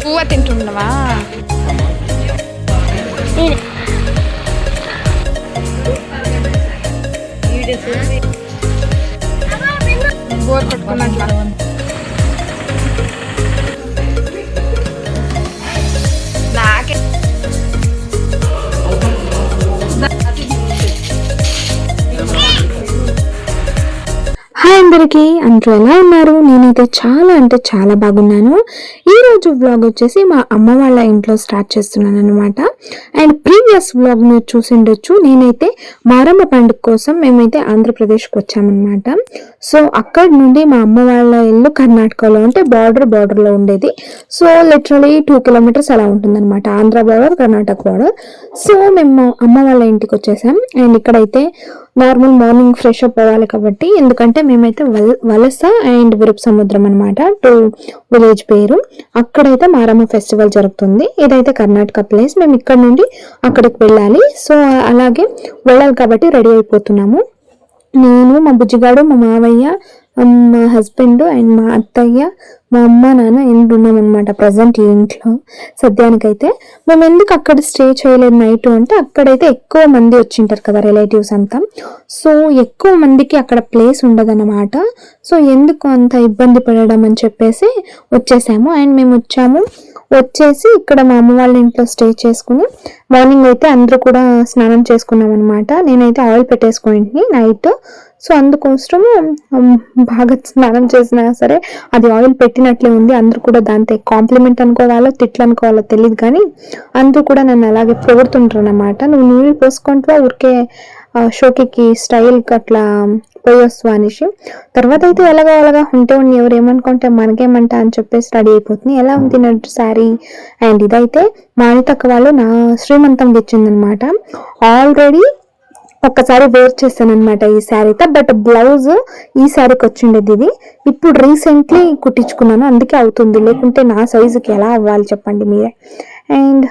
పువ్వ తింటున్నావా? బోర్ కొట్టుకున్నట్లా నాకే హాయ్ అందరికీ, అందరూ ఎలా ఉన్నారు? నేనైతే చాలా అంటే చాలా బాగున్నాను. ఈరోజు వ్లాగ్ వచ్చేసి మా అమ్మ వాళ్ళ ఇంట్లో స్టార్ట్ చేస్తున్నాను అనమాట. అండ్ ప్రీవియస్ వ్లాగ్ మీరు చూసిండొచ్చు. నేనైతే మారమ్మ పండుగ కోసం మేమైతే ఆంధ్రప్రదేశ్కి వచ్చామన్నమాట. సో అక్కడ నుండి మా అమ్మ వాళ్ళ ఇల్లు కర్ణాటకలో, అంటే బార్డర్లో ఉండేది. సో లిటరలీ 2 కిలోమీటర్స్ అలా ఉంటుందన్నమాట, Andhra border Karnataka border. So మేము అమ్మ వాళ్ళ ఇంటికి వచ్చేసాం. అండ్ ఇక్కడైతే నార్మల్ మార్నింగ్ ఫ్రెష్ అప్ అవ్వాలి కాబట్టి, ఎందుకంటే మేమైతే వలస అండ్ విరుపు సముద్రం అనమాట 2 విలేజ్ పేరు. అక్కడైతే మారమ్మ ఫెస్టివల్ జరుగుతుంది. ఇదైతే కర్ణాటక ప్లేస్. మేము ఇక్కడ నుండి అక్కడికి వెళ్ళాలి. సో అలాగే వెళ్ళాలి కాబట్టి రెడీ అయిపోతున్నాము. నేను, మా బుజ్జిగాడు, మా మావయ్య, మా హస్బెండ్ అండ్ మా అత్తయ్య, మా అమ్మ, నాన్న ఉన్నాం అనమాట ప్రజెంట్ ఈ ఇంట్లో సద్యానికైతే. మేము ఎందుకు అక్కడ స్టే చేయలేదు నైట్ అంటే, అక్కడైతే ఎక్కువ మంది వచ్చింటారు కదా రిలేటివ్స్ అంతా. సో ఎక్కువ మందికి అక్కడ ప్లేస్ ఉండదన్నమాట. సో ఎందుకు అంత ఇబ్బంది పడడం అని చెప్పేసి వచ్చేసాము. అండ్ మేము వచ్చేసి ఇక్కడ మా అమ్మ వాళ్ళ ఇంట్లో స్టే చేసుకుని మార్నింగ్ అయితే అందరూ కూడా స్నానం చేసుకున్నాం అనమాట. నేనైతే ఆయిల్ పెట్టేసుకుని నైట్. సో అందుకోసము బాగా స్నానం చేసినా సరే అది ఆయిల్ పెట్టినట్లే ఉంది. అందరూ కూడా దాంతో కాంప్లిమెంట్ అనుకోవాలో తిట్లు అనుకోవాలో తెలియదు, కానీ అందరూ కూడా నన్ను అలాగే పొగుడుతుంటారు అన్నమాట. నువ్వు నీళ్ళు పోసుకుంటూ ఊరికే షోకి స్టైల్కి అట్లా పోయొస్తు అనేసి. తర్వాత అయితే ఎలాగా ఉంటే ఎవరు ఏమనుకుంటే మనకేమంట అని చెప్పేసి రెడీ అయిపోతుంది. ఎలా ఉంది నా శారీ? అండ్ ఇదైతే మా అనితక్క వాళ్ళు నా శ్రీమంతంకి ఇచ్చిందనమాట. ఆల్రెడీ ఒక్కసారి వేర్ చేశాను అనమాట ఈ శారీతో. బట్ బ్లౌజ్ ఈ శారీకి వచ్చిండేది. ఇది ఇప్పుడు రీసెంట్లీ కుట్టించుకున్నాను, అందుకే అవుతుంది. లేకుంటే నా సైజుకి ఎలా అవ్వాలి చెప్పండి మీరే. అండ్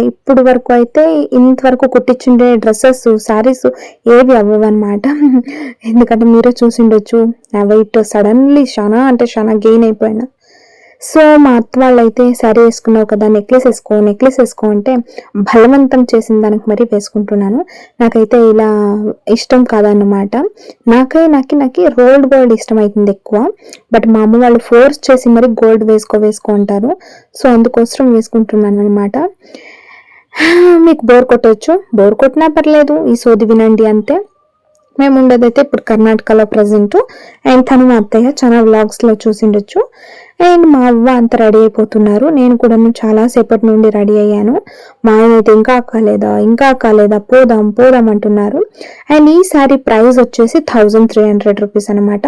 ఇప్పుడు వరకు అయితే ఇంతవరకు కుట్టించుండే డ్రెస్సెస్, శారీస్ ఏవి అవ్వవన్నమాట. ఎందుకంటే మీరే చూసిండొచ్చు నా వెయిట్ సడన్లీ చాలా అంటే చాలా గెయిన్ అయిపోయినా. సో మా అత్త వాళ్ళు అయితే శారీ వేసుకున్నావు కదా, నెక్లెస్ వేసుకో అంటే బలవంతం చేసిన దానికి మరీ వేసుకుంటున్నాను. నాకైతే ఇలా ఇష్టం కాదన్నమాట. నాకు రోల్డ్ గోల్డ్ ఇష్టం అవుతుంది ఎక్కువ. బట్ మా అమ్మ వాళ్ళు ఫోర్స్ చేసి మరి గోల్డ్ వేసుకో అంటారు. సో అందుకోసం వేసుకుంటున్నాను అనమాట. మీకు బోర్ కొట్టినా పర్లేదు, ఈ సోది వినండి అంతే. మేము ఉండేదైతే ఇప్పుడు కర్ణాటకలో ప్రజెంట్. అండ్ తను మా అత్తయ్య చాలా వ్లాగ్స్లో చూసిండొచ్చు. అండ్ మా అవ్వ అంతా రెడీ అయిపోతున్నారు. నేను కూడా చాలా సేపటి నుండి రెడీ అయ్యాను. మా ఆయన అయితే ఇంకా కాలేదా పోదాం అంటున్నారు. అండ్ ఈ శారీ ప్రైస్ వచ్చేసి 1300 రూపీస్ అనమాట.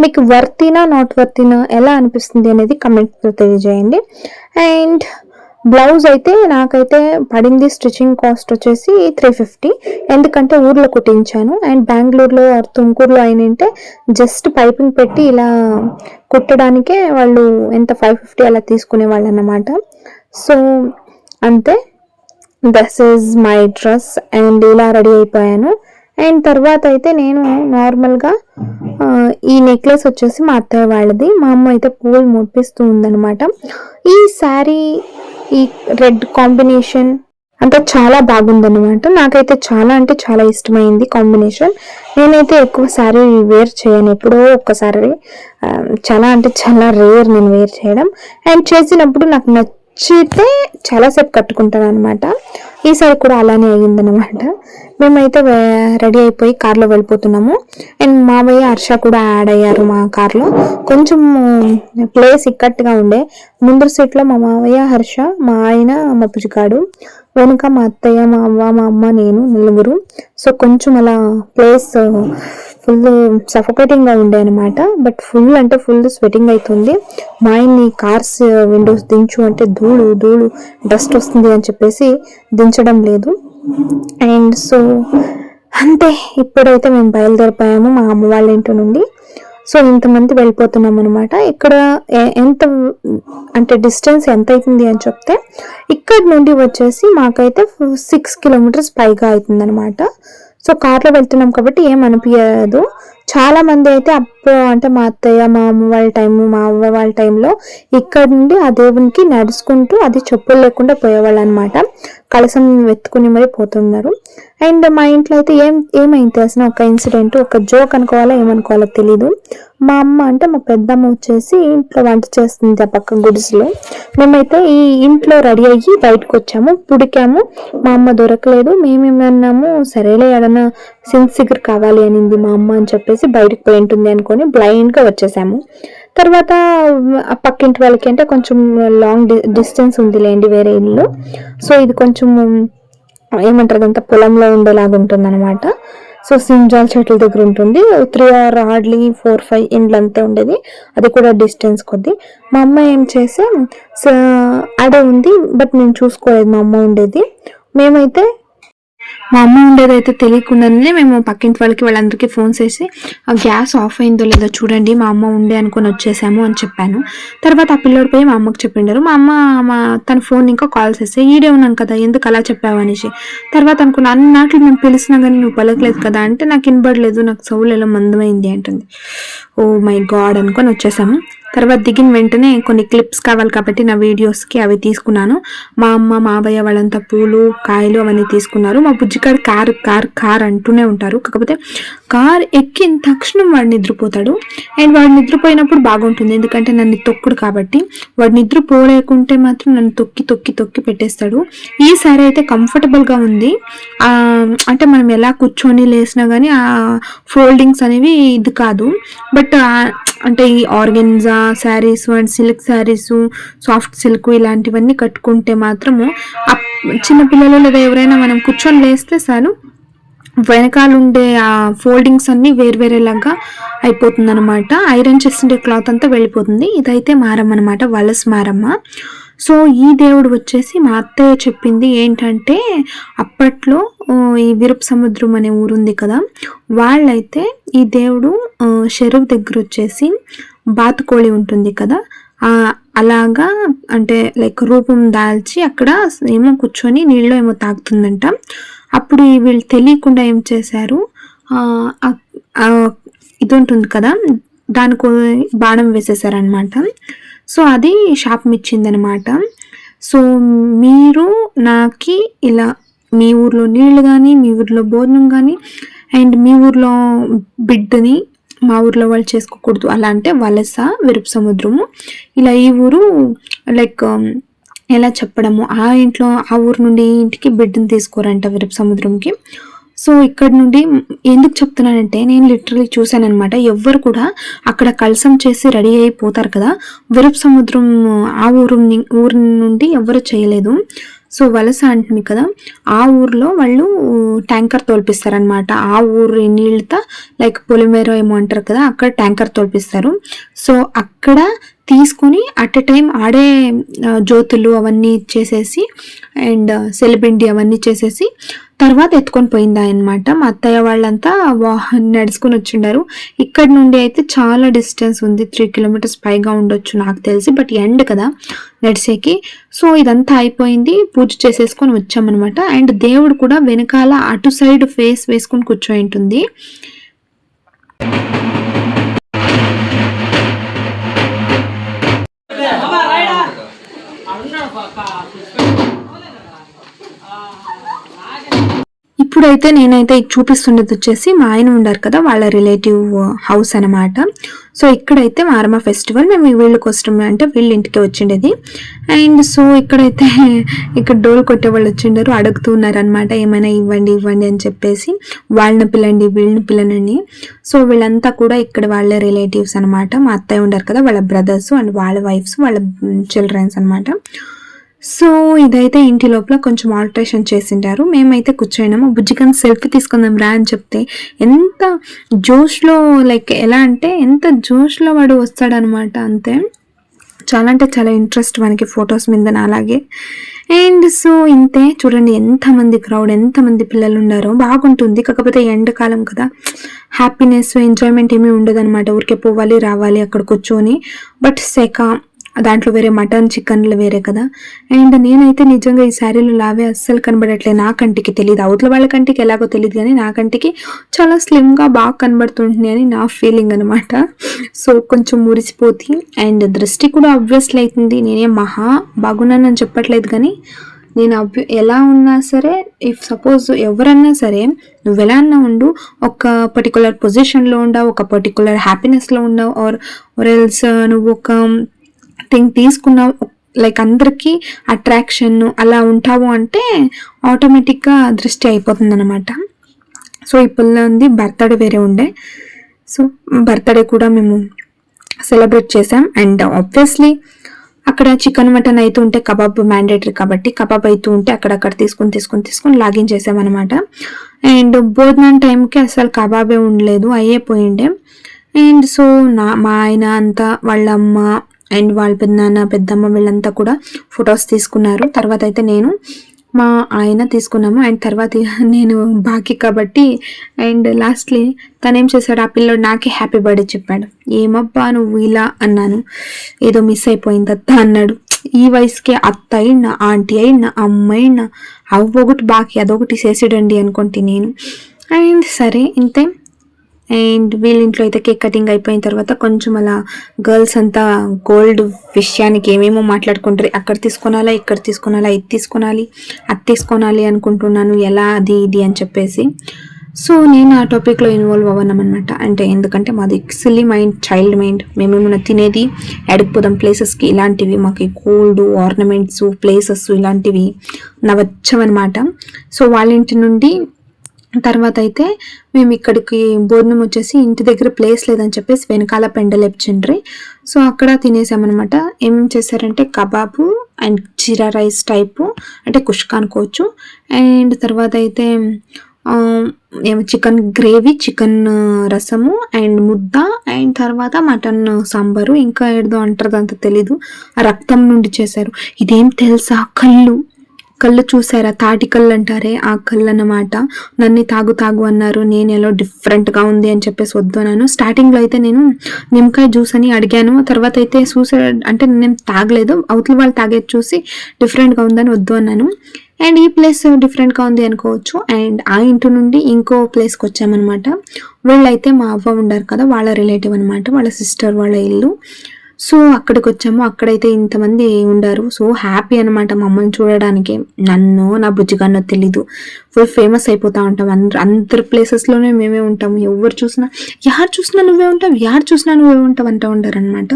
మీకు వర్తినా నాట్ వర్తినా ఎలా అనిపిస్తుంది అనేది కమెంట్తో తెలియజేయండి. అండ్ బ్లౌజ్ అయితే నాకైతే పడింది స్టిచ్చింగ్ కాస్ట్ వచ్చేసి 350. ఎందుకంటే ఊర్లో కుట్టించాను. అండ్ బెంగళూరులో తుమ్కూరులో అయినంటే జస్ట్ పైపింగ్ పెట్టి ఇలా కుట్టడానికే వాళ్ళు ఎంత 550 అలా తీసుకునే వాళ్ళు అన్నమాట. సో అంతే, this is my dress. And ఇలా రెడీ అయిపోయాను. అండ్ తర్వాత అయితే నేను నార్మల్గా ఈ నెక్లెస్ వచ్చేసి మా అత్తయ్య వాళ్ళది. మా అమ్మ అయితే పూలు ముట్టిస్తూ ఉందన్నమాట. ఈ శారీ, ఈ రెడ్ కాంబినేషన్ అంతా చాలా బాగుందన్నమాట. నాకైతే చాలా అంటే చాలా ఇష్టమైంది కాంబినేషన్. నేనైతే ఎక్కువ శారీ వేర్ చేయను, ఎప్పుడో ఒక్కసారి, చాలా అంటే చాలా రేర్ నేను వేర్ చేయడం. అండ్ చేసినప్పుడు నాకు నచ్చితే చాలాసేపు కట్టుకుంటాను అనమాట. ఈసారి కూడా అలానే అయ్యిందనమాట. మేమైతే రెడీ అయిపోయి కార్లో వెళ్ళిపోతున్నాము. అండ్ మావయ్య హర్ష కూడా యాడ్ అయ్యారు మా కార్లో. కొంచెం ప్లేస్ ఇక్కట్టుగా ఉండే, ముందర సీట్లో మా మావయ్య, హర్ష, మా ఆయన, మా పుజిగాడు, వెనుక మా అత్తయ్య, మా అవ్వ, మా అమ్మ, నేను, నలుగురు. సో కొంచెం అలా ప్లేస్ ఫుల్ సఫోకేటింగ్ గా ఉండే అనమాట. బట్ ఫుల్ అంటే ఫుల్ స్వెటింగ్ అవుతుంది. మా ఆయన్ని కార్స్ విండోస్ దించు అంటే ధూళు ధూళు డస్ట్ వస్తుంది అని చెప్పేసి దించడం లేదు. అండ్ సో అంతే, ఇప్పుడైతే మేము బయలుదేరిపోయాము మా అమ్మ వాళ్ళ ఇంటి నుండి. సో ఇంతమంది వెళ్ళిపోతున్నాం అనమాట. ఇక్కడ ఎంత అంటే డిస్టెన్స్ ఎంత అవుతుంది అని చెప్తే, ఇక్కడ నుండి వచ్చేసి మాకైతే 6 కిలోమీటర్స్ పైగా అవుతుంది అనమాట. సో కార్లో వెళ్తున్నాం కాబట్టి ఏం అనిపించదు. చాలా మంది అయితే అప్పుడు అంటే మా అత్తయ్య, మా అమ్మ వాళ్ళ టైము, మా అవ్వ వాళ్ళ టైంలో ఇక్కడ నుండి ఆ దేవునికి నడుచుకుంటూ అది చెప్పులు లేకుండా పోయేవాళ్ళు అనమాట. కలసం వెతుకుని మరి పోతున్నారు. అండ్ మా ఇంట్లో అయితే ఏమైంది తెలిసిన ఒక ఇన్సిడెంట్, ఒక జోక్ అనుకోవాలో ఏమనుకోవాలో తెలీదు. మా అమ్మ అంటే మా పెద్దమ్మ వచ్చేసి ఇంట్లో వంట చేస్తుంది ఆ పక్క గుడిసెలో. మేమైతే ఈ ఇంట్లో రెడీ అయ్యి బయటకు వచ్చాము, పుడికాము. మా అమ్మ దొరకలేదు. మేమేమన్నాము, సరేలే ఏదన్నా సిగ్గురు కావాలి అనింది మా అమ్మ అని చెప్పేసి బయటకు పోయి ఉంటుంది అనుకొని బ్లైండ్ గా వచ్చేసాము. తర్వాత ఆ పక్కింటి వాళ్ళకి అంటే కొంచెం లాంగ్ డిస్టెన్స్ ఉంది లేండి వేరే ఇల్లు. సో ఇది కొంచెం ఏమంటారు, అదంతా పొలంలో ఉండేలాగా ఉంటుంది అనమాట. సో సింజాల్ చెట్ల దగ్గర ఉంటుంది. 3 or హార్డ్లీ 4-5 ఇండ్లు అంతే ఉండేది. అది కూడా డిస్టెన్స్ కొద్ది. మా అమ్మ ఏం చేసే ఆడే ఉంది, బట్ నేను చూసుకోలేదు. మా అమ్మ ఉండేది. మా అమ్మ ఉండేదైతే తెలియకుండానే మేము పక్కింటి వాళ్ళందరికీ ఫోన్ చేసి ఆ గ్యాస్ ఆఫ్ అయిందో లేదో చూడండి, మా అమ్మ ఉండే అనుకుని వచ్చేసాము అని చెప్పాను. తర్వాత ఆ పిల్లోడు పోయి మా అమ్మకి చెప్పిండారు. మా అమ్మ తన ఫోన్ ఇంకా కాల్ చేస్తే, ఈడే ఉన్నాను కదా ఎందుకు అలా చెప్పావు అనేసి. తర్వాత అనుకున్నా, అన్ని నాట్లు మేము పిలిచినా కానీ నువ్వు పలకలేదు కదా అంటే, నాకు వినబడలేదు, నాకు చెవులు ఎలా మందమైంది అంటుంది. ఓ మై గాడ్ అనుకొని వచ్చేసాము. తర్వాత దిగిన వెంటనే కొన్ని క్లిప్స్ కావాలి కాబట్టి నా వీడియోస్కి అవి తీసుకున్నాను. మా అమ్మ, మావయ్య వాళ్ళంతా పూలు, కాయలు అవన్నీ తీసుకున్నారు. మా బుజ్జిగాడు కార్ అంటూనే ఉంటారు. కాకపోతే కార్ ఎక్కిన తక్షణం వాడు నిద్రపోతాడు. అండ్ వాడు నిద్రపోయినప్పుడు బాగుంటుంది, ఎందుకంటే నన్ను తొక్కుడు కాబట్టి. వాడు నిద్రపోలేకుంటే మాత్రం నన్ను తొక్కి తొక్కి తొక్కి పెట్టేస్తాడు. ఈసారి అయితే కంఫర్టబుల్గా ఉంది. అంటే మనం ఎలా కూర్చొని లేసినా కానీ ఆ ఫోల్డింగ్స్ అనేవి ఇది కాదు. బట్ అంటే ఈ organza saris and silk saris, soft silk ఇలాంటివన్నీ కట్టుకుంటే మాత్రము చిన్నపిల్లలు లేదా ఎవరైనా మనం కూర్చొని లేస్తే చాలు వెనకాల ఉండే ఆ ఫోల్డింగ్స్ అన్ని వేరేలాగా అయిపోతుంది అనమాట. ఐరన్ చేస్తుండే క్లాత్ అంతా వెళ్ళిపోతుంది. ఇదైతే మారమ్మ అనమాట, వలస మారమ్మ. సో ఈ దేవుడు వచ్చేసి మా అత్తయ్య చెప్పింది ఏంటంటే, అప్పట్లో ఈ విరుపు సముద్రం అనే ఊరుంది కదా, వాళ్ళైతే ఈ దేవుడు చెరువు దగ్గర వచ్చేసి బాతుకోళి ఉంటుంది కదా, అలాగా అంటే లైక్ రూపం దాల్చి అక్కడ ఏమో కూర్చొని నీళ్ళు ఏమో తాగుతుందంట. అప్పుడు వీళ్ళు తెలియకుండా ఏం చేశారు, ఇది ఉంటుంది కదా దానికి బాణం వేసేసారనమాట. సో అది శాపం ఇచ్చిందనమాట. సో మీరు నాకి ఇలా మీ ఊర్లో నీళ్ళు కానీ, మీ ఊర్లో భోజనం కానీ, అండ్ మీ ఊర్లో బిడ్డని మా ఊర్లో వాళ్ళు చేసుకోకూడదు, అలా అంటే వలస విరుపు సముద్రము. ఇలా ఈ ఊరు లైక్ ఎలా చెప్పడము, ఆ ఇంట్లో ఆ ఊరు నుండి ఇంటికి బిడ్డను తీసుకోరంట విరుపు సముద్రంకి. సో ఇక్కడ నుండి ఎందుకు చెప్తున్నానంటే, నేను లిటరలీ చూశానమాట. ఎవ్వరు కూడా అక్కడ కలసం చేసి రెడీ అయిపోతారు కదా, విరుపు సముద్రం ఆ ఊరు నుండి ఎవరు చేయలేదు. సో వలస అంటుంది కదా, ఆ ఊర్లో వాళ్ళు ట్యాంకర్ తోల్పిస్తారనమాట. ఆ ఊరి నీళ్ళతో లైక్ పొలిమేర ఏమో అంటారు కదా, అక్కడ ట్యాంకర్ తోల్పిస్తారు. సో అక్కడ తీసుకొని అట్ ఎ టైం ఆడే జ్యోతులు అవన్నీ చేసేసి అండ్ సెలబిండి అవన్నీ చేసేసి తర్వాత ఎత్తుకొని పోయిందా అనమాట. మా అత్తయ్య వాళ్ళంతా నడుచుకొని వచ్చిండారు. ఇక్కడ నుండి అయితే చాలా డిస్టెన్స్ ఉంది, 3 కిలోమీటర్స్ పైగా ఉండొచ్చు నాకు తెలిసి. బట్ ఎండ్ కదా నడిచేకి. సో ఇదంతా అయిపోయింది, పూజ చేసేసుకొని వచ్చామన్నమాట. అండ్ దేవుడు కూడా వెనకాల అటు సైడ్ ఫేస్ వేసుకొని కూర్చొని ఉంటుంది. ఇప్పుడైతే నేనైతే చూపిస్తుండేది వచ్చేసి మా ఆయన ఉండారు కదా వాళ్ళ రిలేటివ్ హౌస్ అనమాట. సో ఇక్కడైతే మారమ్మ ఫెస్టివల్ మేము వీళ్ళ కోసం అంటే వీళ్ళ ఇంటికి వచ్చిండేది. అండ్ సో ఇక్కడైతే ఇక్కడ డోర్ కొట్టే వాళ్ళు వచ్చిండారు, అడుగుతూ ఉన్నారనమాట ఏమైనా ఇవ్వండి ఇవ్వండి అని చెప్పేసి, వాళ్ళని పిల్లండి వీళ్ళని పిల్లనండి. సో వీళ్ళంతా కూడా ఇక్కడ వాళ్ళ రిలేటివ్స్ అనమాట. మా అత్తయ్య ఉండారు కదా వాళ్ళ బ్రదర్స్ అండ్ వాళ్ళ వైఫ్స్ వాళ్ళ చిల్డ్రన్స్ అనమాట. సో ఇదైతే ఇంటి లోపల కొంచెం ఆల్టరేషన్ చేసింటారు. మేమైతే కూర్చోయినాము. బుజ్జికన్ సెల్ఫీ తీసుకుందాం రా అని చెప్తే ఎంత జోష్లో, లైక్ ఎలా అంటే ఎంత జోష్లో వాడు వస్తాడనమాట. అంతే, చాలా అంటే చాలా ఇంట్రెస్ట్ మనకి ఫొటోస్ మీద అలాగే. అండ్ సో ఇంతే చూడండి ఎంతమంది క్రౌడ్, ఎంతమంది పిల్లలు ఉన్నారో. బాగుంటుంది. కాకపోతే ఎండాకాలం కదా, హ్యాపీనెస్ ఎంజాయ్మెంట్ ఏమీ ఉండదు అనమాట. ఊరికే పోవాలి రావాలి అక్కడ కూర్చొని. బట్ సెక దాంట్లో వేరే మటన్ చికెన్లు వేరే కదా. అండ్ నేనైతే నిజంగా ఈ శారీలో లావే అస్సలు కనబడట్లేదు. నా కంటికి తెలియదు, అవతల వాళ్ళ కంటికి ఎలాగో తెలియదు కానీ నా కంటికి చాలా స్లిమ్గా బాగా కనబడుతుంది అని నా ఫీలింగ్ అనమాట. సో కొంచెం మురిసిపోతి అండ్ దృష్టి కూడా ఆబ్వియస్లీ అవుతుంది. నేనేం మహా బాగున్నానని చెప్పట్లేదు కానీ నేను ఎలా ఉన్నా సరే, ఇఫ్ సపోజ్ ఎవరన్నా సరే నువ్వు ఎలా అన్నా ఉండు, ఒక పర్టికులర్ పొజిషన్లో ఉండవు, ఒక పర్టికులర్ హ్యాపీనెస్లో ఉండవు, ఆర్ ఎల్స్ నువ్వు ఒక థింగ్ తీసుకున్నావు, లైక్ అందరికీ అట్రాక్షన్ అలా ఉంటావు అంటే ఆటోమేటిక్గా దృష్టి అయిపోతుంది అనమాట. సో ఈ పిల్లది బర్త్డే వేరే ఉండే. సో బర్త్డే కూడా మేము సెలబ్రేట్ చేసాం. అండ్ ఆబ్వియస్లీ అక్కడ చికెన్ మటన్ అయితే ఉంటే కబాబ్ మ్యాండేటరీ కాబట్టి కబాబ్ అయితే ఉంటే అక్కడక్కడ తీసుకొని లాగిన్ చేసామన్నమాట. అండ్ భోజనం టైంకి అసలు కబాబే ఉండలేదు, అయ్యే పోయిండే. అండ్ సో మా ఆయన అంతా వాళ్ళ అమ్మ అండ్ వాళ్ళ పెద్దనాన్న పెద్దమ్మ వీళ్ళంతా కూడా ఫొటోస్ తీసుకున్నారు. తర్వాత అయితే నేను మా ఆయన తీసుకున్నాము. అండ్ తర్వాత నేను బాకీ కాబట్టి అండ్ లాస్ట్లీ తను ఏం చేశాడు, ఆ పిల్లోడు నాకే హ్యాపీ బర్త్డే చెప్పాడు. ఏమబ్బా నువ్వు ఇలా అన్నాను, ఏదో మిస్ అయిపోయింది అత్త అన్నాడు. ఈ వయసుకే అత్త అయినా ఆంటీ అయినా అమ్మ అయినా అవ్వొకటి బాకీ అదొకటి చేసేడండి అనుకుంటే నేను. అండ్ సరే ఇంతే. అండ్ వీళ్ళ ఇంట్లో అయితే కేక్ కటింగ్ అయిపోయిన తర్వాత కొంచెం అలా గర్ల్స్ అంతా గోల్డ్ విషయానికి ఏమేమో మాట్లాడుకుంటారు. అక్కడ తీసుకోనాలా, ఇక్కడ తీసుకోనాలా, ఇది తీసుకోనాలి, అది తీసుకోనాలి అనుకుంటున్నాను, ఎలా అది ఇది అని చెప్పేసి. సో నేను ఆ టాపిక్లో ఇన్వాల్వ్ అవ్వనమాట. అంటే ఎందుకంటే మాది సిల్లీ మైండ్, చైల్డ్ మైండ్. మేమేమన్నా తినేది ఎడకపోదాం ప్లేసెస్కి, ఇలాంటివి మాకు గోల్డ్ ఆర్నమెంట్స్ ప్లేసెస్ ఇలాంటివి నచ్చవన్నమాట. సో వాళ్ళ ఇంటి నుండి తర్వాత అయితే మేము ఇక్కడికి భోజనం వచ్చేసి ఇంటి దగ్గర ప్లేస్ లేదని చెప్పేసి వెనకాల పెండలేపిండ్రి. సో అక్కడ తినేసామన్నమాట. ఏమేమి చేశారంటే kebab and jeera rice type, అంటే కుష్కా అనుకోవచ్చు. అండ్ తర్వాత అయితే చికెన్ గ్రేవీ, చికెన్ రసము అండ్ ముద్ద, అండ్ తర్వాత మటన్ సాంబారు, ఇంకా ఏదో అంటారు అంత తెలీదు. రక్తం నుండి చేశారు. ఇదేం తెలుసా, కళ్ళు చూసారా, తాటి కళ్ళు అంటారే ఆ కళ్ళు అన్నమాట. నన్ను తాగు అన్నారు. నేను ఎలా డిఫరెంట్గా ఉంది అని చెప్పేసి వద్దు అన్నాను. స్టార్టింగ్లో అయితే నేను నిమ్మకాయ జ్యూస్ అని అడిగాను. తర్వాత అయితే అంటే నేను తాగలేదు, అవతల వాళ్ళు తాగేది చూసి డిఫరెంట్గా ఉందని వద్దు అన్నాను. అండ్ ఈ ప్లేస్ డిఫరెంట్గా ఉంది అనుకోవచ్చు. అండ్ ఆ ఇంటి నుండి ఇంకో ప్లేస్కి వచ్చామన్నమాట. వీళ్ళైతే మా అవ్వ ఉండారు కదా, వాళ్ళ రిలేటివ్ అనమాట, వాళ్ళ సిస్టర్ వాళ్ళ ఇల్లు. సో అక్కడికి వచ్చాము. అక్కడైతే ఇంతమంది ఉండారు. సో హ్యాపీ అనమాట మమ్మల్ని చూడడానికి. నన్ను నా బుజ్జిగాన్నో తెలీదు, ఫుల్ ఫేమస్ అయిపోతూ ఉంటాం. అందరి ప్లేసెస్లోనే మేమే ఉంటాము. ఎవరు చూసినా నువ్వే ఉంటావు అంటూ ఉంటారు అనమాట.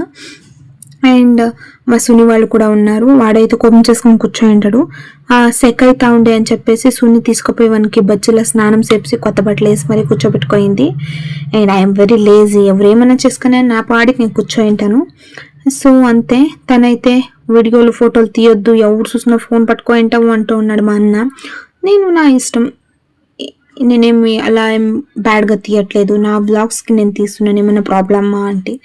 అండ్ మా సుని వాళ్ళు కూడా ఉన్నారు. వాడైతే కోపం చేసుకొని కూర్చొని ఉంటాడు. సెక్ అవుతా ఉండే అని చెప్పేసి సుని తీసుకుపోయి వానికి బజ్జీల స్నానం చేసి కొత్త బట్టలు వేసి మరీ కూర్చోబెట్టుకోయింది. అండ్ ఐఎమ్ వెరీ లేజీ, ఎవరేమైనా చేసుకునే నా పాడికి నేను కూర్చొని ఉంటాను. సో అంతే. తనైతే వీడియోలు ఫోటోలు తీయొద్దు, ఎవరు చూసినా ఫోన్ పట్టుకో ఉంటావు అంటూ ఉన్నాడు మా అన్న. నేను నా ఇష్టం, నేనేమి అలా ఏం బ్యాడ్గా తీయట్లేదు, నా బ్లాగ్స్కి నేను తీస్తున్నాను, ఏమైనా ప్రాబ్లమ్మా అంటే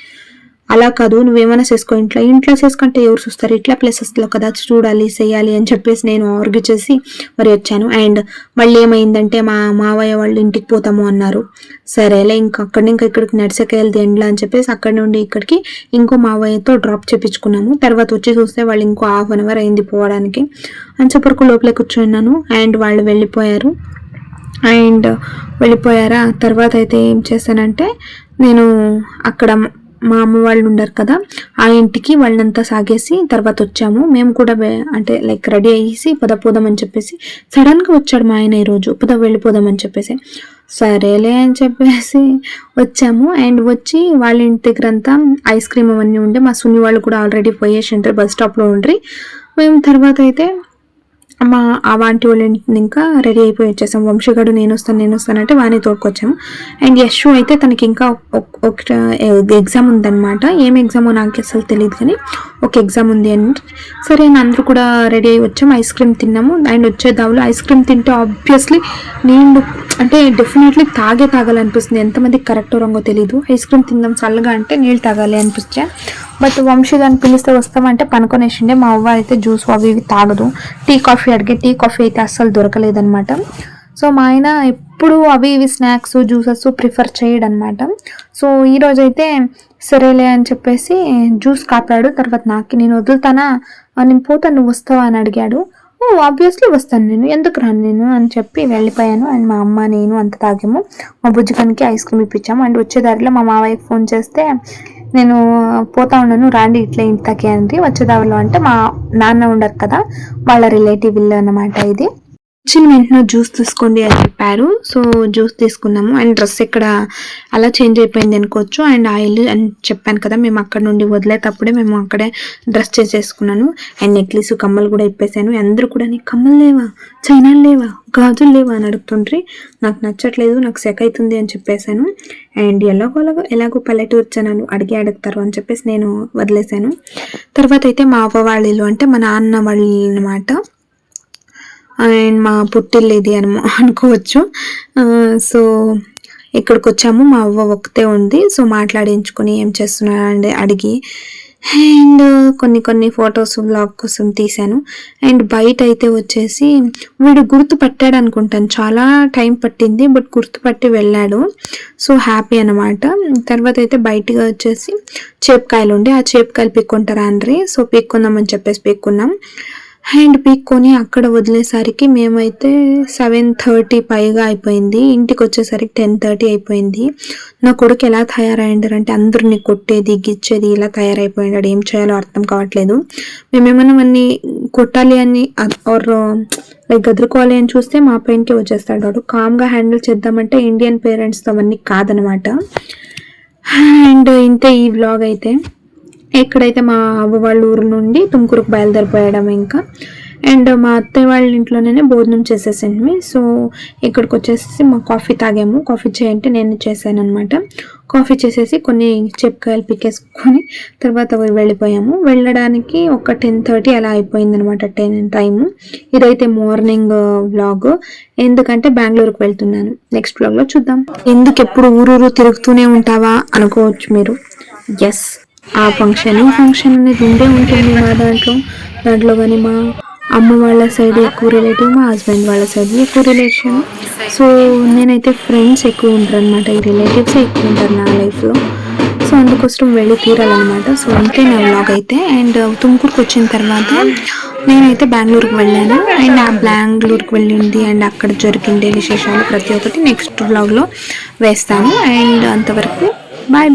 అలా కాదు, నువ్వేమైనా చేసుకో, ఇంట్లో చేసుకుంటే ఎవరు చూస్తారు, ఇట్లా ప్లేసెస్లో కదా చూడాలి చేయాలి అని చెప్పేసి నేను ఆర్గ్యూ చేసి మరి వచ్చాను. అండ్ మళ్ళీ ఏమైందంటే మా మావయ్య వాళ్ళు ఇంటికి పోతాము అన్నారు. సరేలే ఇంకా ఇక్కడికి నడిచకెళ్తే ఎండ్లా అని చెప్పేసి అక్కడి నుండి ఇక్కడికి ఇంకో మావయ్యతో డ్రాప్ చేయించుకున్నాము. తర్వాత వచ్చి చూస్తే వాళ్ళు ఇంకో ½ an hour అయింది పోవడానికి అని చెప్పరకు లోపలే కూర్చున్నాను. అండ్ వాళ్ళు వెళ్ళిపోయారు. తర్వాత అయితే ఏం చేశానంటే నేను అక్కడ మా అమ్మ వాళ్ళు ఉండరు కదా, ఆ ఇంటికి వాళ్ళంతా సాగేసి తర్వాత వచ్చాము. మేము కూడా అంటే లైక్ రెడీ అయ్యేసి పోదామని చెప్పేసి సడన్గా వచ్చాడు మా ఆయన ఈరోజు, వెళ్ళిపోదామని చెప్పేసి. సరేలే అని చెప్పేసి వచ్చాము. అండ్ వచ్చి వాళ్ళ ఇంటి దగ్గర అంతా ఐస్ క్రీమ్ అవన్నీ ఉండే, మా సున్ని వాళ్ళు కూడా ఆల్రెడీ పోయేసి ఉంటారు, బస్ స్టాప్లో ఉండ్రి. మేము తర్వాత అయితే మా ఆ వాంటి వాళ్ళ ఇంటిని ఇంకా రెడీ అయిపోయి వచ్చేసాం. వంశీగాడు నేను వస్తానంటే వాని తోడుకొచ్చాము. అండ్ యశు అయితే తనకి ఇంకా ఒక ఎగ్జామ్ ఉందన్నమాట. ఏం ఎగ్జామో నాకు అసలు తెలియదు, కానీ ఒక ఎగ్జామ్ ఉంది అని సరే అందరూ కూడా రెడీ అయ్యి వచ్చాము. ఐస్ క్రీమ్ తిన్నాము. అండ్ వచ్చే దావులో ఐస్ క్రీమ్ తింటే ఆబ్వియస్లీ నీళ్ళు అంటే డెఫినెట్లీ తాగాలనిపిస్తుంది. ఎంతమందికి కరెక్ట్ రాంగో తెలీదు. ఐస్ క్రీమ్ తిందాం చల్లగా అంటే నీళ్ళు తాగాలి అనిపించా. బట్ వంశీ దాన్ని పిలిస్తే వస్తామంటే పనుకొనేసిండే. మా అవ్వ అయితే జ్యూస్ అవి ఇవి తాగదు. టీ కాఫీ అడిగే, టీ కాఫీ అయితే అస్సలు దొరకలేదనమాట. సో మా ఆయన ఎప్పుడు అవి ఇవి స్నాక్స్ జ్యూసెస్ ప్రిఫర్ చేయడనమాట. సో ఈరోజైతే సరేలే అని చెప్పేసి జ్యూస్ కాపాడు. తర్వాత నేను వదులుతానా, నేను పోతాను నువ్వు వస్తావా అని అడిగాడు. ఆబ్వియస్లీ వస్తాను నేను, ఎందుకు రాను నేను అని చెప్పి వెళ్ళిపోయాను. అండ్ మా అమ్మ నేను అంత తాగాము. మా బుజ్జిగానికి ఐస్ క్రీమ్ ఇప్పించాము. అండ్ వచ్చే దారిలో మా మావయ్యకి ఫోన్ చేస్తే నేను పోతా ఉన్నాను రాండి ఇట్లా ఇంటికి అండి వచ్చేదారిలో అంటే మా నాన్న ఉండరు కదా, వాళ్ళ రిలేటివ్ ఇల్లు అన్నమాట ఇది. వచ్చిన వెంటనే జ్యూస్ తీసుకోండి అని చెప్పారు. సో జ్యూస్ తీసుకున్నాము. అండ్ డ్రెస్ ఇక్కడ అలా చేంజ్ అయిపోయింది అనుకోవచ్చు. అండ్ ఆయిల్ అని చెప్పాను కదా, మేము అక్కడ నుండి వదిలేటప్పుడే మేము అక్కడే డ్రెస్ చేసేసుకున్నాను. అండ్ నెక్లెస్ కమ్మలు కూడా ఇప్పేసాను. అందరూ కూడా నీకు కమ్మలు లేవా, చైనాలు లేవా, గాజులు లేవా అని అడుగుతుండ్రి. నాకు నచ్చట్లేదు, నాకు సెక్ అవుతుంది అని చెప్పేశాను. అండ్ ఎలాగో పల్లెటూరు జనాలు అడుగుతారు అని చెప్పేసి నేను వదిలేశాను. తర్వాత అయితే మా అవ్వ వాళ్ళు అంటే మా నాన్న వాళ్ళు అన్నమాట. అండ్ మా పుట్టిల్లు ఇది అనుకోవచ్చు. సో ఇక్కడికి వచ్చాము. మా అవ్వ ఒకతే ఉంది. సో మాట్లాడించుకొని ఏం చేస్తున్నా అని అడిగి అండ్ కొన్ని ఫొటోస్ వ్లాగ్ కోసం తీశాను. అండ్ బయట అయితే వచ్చేసి వీడు గుర్తుపట్టాడు అనుకుంటాను, చాలా టైం పట్టింది బట్ గుర్తుపట్టి వెళ్ళాడు. సో హ్యాపీ అనమాట. తర్వాత అయితే బయటగా వచ్చేసి చేపకాయలు ఉండే, ఆ చేపకాయలు పీక్కుంటారా అండ్రి. సో పీక్కుందామని చెప్పేసి పీక్కున్నాం. అండ్ పీక్కొని అక్కడ వదిలేసరికి మేమైతే 7:30 పైగా అయిపోయింది. ఇంటికి వచ్చేసరికి 10:30 అయిపోయింది. నా కొడుకు ఎలా తయారైండారంటే అందరిని కొట్టేది గిచ్చేది ఇలా తయారైపోయినాడు. ఏం చేయాలో అర్థం కావట్లేదు. మేమేమన్నా అవన్నీ కొట్టాలి అని లైక్ గదురుకోవాలి అని చూస్తే మా పైనకి వచ్చేస్తాడు వాడు. కామ్గా హ్యాండిల్ చేద్దామంటే ఇండియన్ పేరెంట్స్తో అవన్నీ కాదనమాట. అండ్ ఇంతే ఈ వ్లాగ్ అయితే. ఎక్కడైతే మా అవ్వ వాళ్ళ ఊరు నుండి తుమ్కూరుకు బయలుదేరిపోయడం ఇంకా. అండ్ మా అత్తయ్య వాళ్ళ ఇంట్లోనే భోజనం చేసేసింది. సో ఇక్కడికి వచ్చేసి మా కాఫీ తాగాము. కాఫీ చేయంటే నేను చేశాను అనమాట. కాఫీ చేసేసి కొన్ని చెపకాయలు పికేసుకొని తర్వాత వెళ్ళిపోయాము. వెళ్ళడానికి ఒక 10:30 అలా అయిపోయింది అనమాట టైము. ఇదైతే మార్నింగ్ వ్లాగ్. ఎందుకంటే బెంగళూరుకు వెళ్తున్నాను. నెక్స్ట్ వ్లాగ్లో చూద్దాం. ఎందుకు ఎప్పుడు ఊరూరు తిరుగుతూనే ఉంటావా అనుకోవచ్చు మీరు. ఎస్, ఆ ఫంక్షన్ అనేది ఉండే ఉంటుంది మా దాంట్లో కానీ మా అమ్మ వాళ్ళ సైడ్ ఎక్కువ రిలేటివ్, మా హస్బెండ్ వాళ్ళ సైడ్ ఎక్కువ రిలేషన్. సో నేనైతే ఫ్రెండ్స్ ఎక్కువ ఉంటారు అనమాట, ఈ రిలేటివ్స్ ఎక్కువ ఉంటారు నా లైఫ్లో. సో అందుకోసం వెళ్ళి తీరాలన్నమాట. సో అంతే నా వ్లాగ్ అయితే. అండ్ తుమ్కూరుకు వచ్చిన తర్వాత నేనైతే బెంగళూరుకు వెళ్ళాను. అండ్ ఆ బెంగళూరుకు వెళ్ళింది అండ్ అక్కడ జరిగిండే విశేషాలు ప్రతి ఒక్కటి నెక్స్ట్ వ్లాగ్లో వేస్తాను. అండ్ అంతవరకు బాయ్.